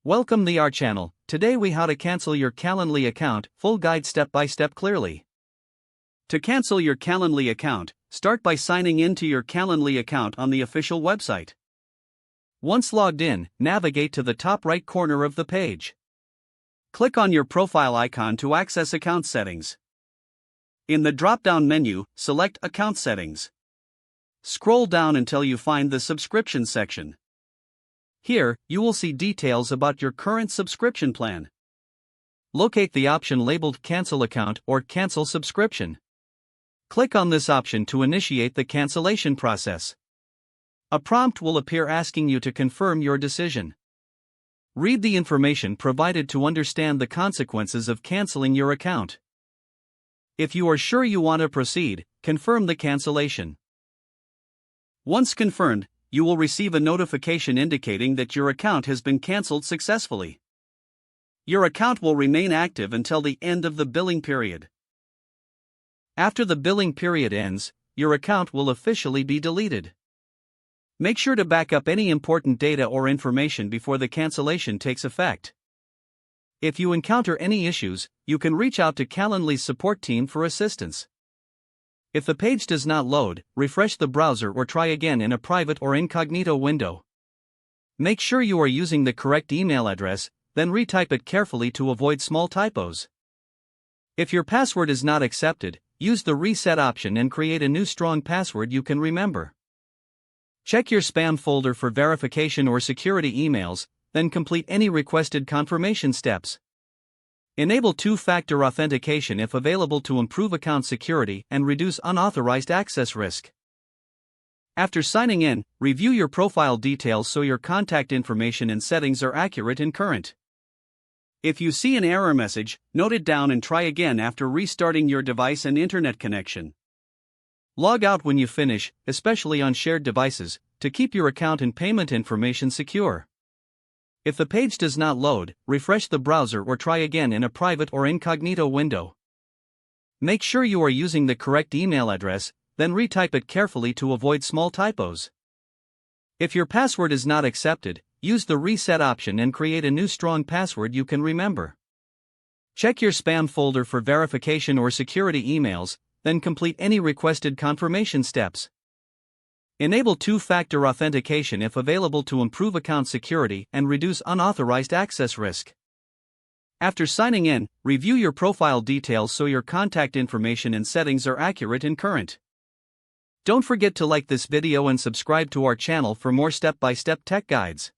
Welcome to our channel. Today we how to cancel your Calendly account, full guide step by step clearly. To cancel your Calendly account, start by signing in to your Calendly account on the official website. Once logged in, navigate to the top right corner of the page. Click on your profile icon to access account settings. In the drop-down menu, select Account Settings. Scroll down until you find the Subscription section. Here, you will see details about your current subscription plan. Locate the option labeled Cancel Account or Cancel Subscription. Click on this option to initiate the cancellation process. A prompt will appear asking you to confirm your decision. Read the information provided to understand the consequences of canceling your account. If you are sure you want to proceed, confirm the cancellation. Once confirmed, you will receive a notification indicating that your account has been canceled successfully. Your account will remain active until the end of the billing period. After the billing period ends, your account will officially be deleted. Make sure to back up any important data or information before the cancellation takes effect. If you encounter any issues, you can reach out to Calendly's support team for assistance. If the page does not load, refresh the browser or try again in a private or incognito window. Make sure you are using the correct email address, then retype it carefully to avoid small typos. If your password is not accepted, use the reset option and create a new strong password you can remember. Check your spam folder for verification or security emails, then complete any requested confirmation steps. Enable two-factor authentication if available to improve account security and reduce unauthorized access risk. After signing in, review your profile details so your contact information and settings are accurate and current. If you see an error message, note it down and try again after restarting your device and internet connection. Log out when you finish, especially on shared devices, to keep your account and payment information secure. If the page does not load, refresh the browser or try again in a private or incognito window. Make sure you are using the correct email address, then retype it carefully to avoid small typos. If your password is not accepted, use the reset option and create a new strong password you can remember. Check your spam folder for verification or security emails, then complete any requested confirmation steps. Enable two-factor authentication if available to improve account security and reduce unauthorized access risk. After signing in, review your profile details so your contact information and settings are accurate and current. Don't forget to like this video and subscribe to our channel for more step-by-step tech guides.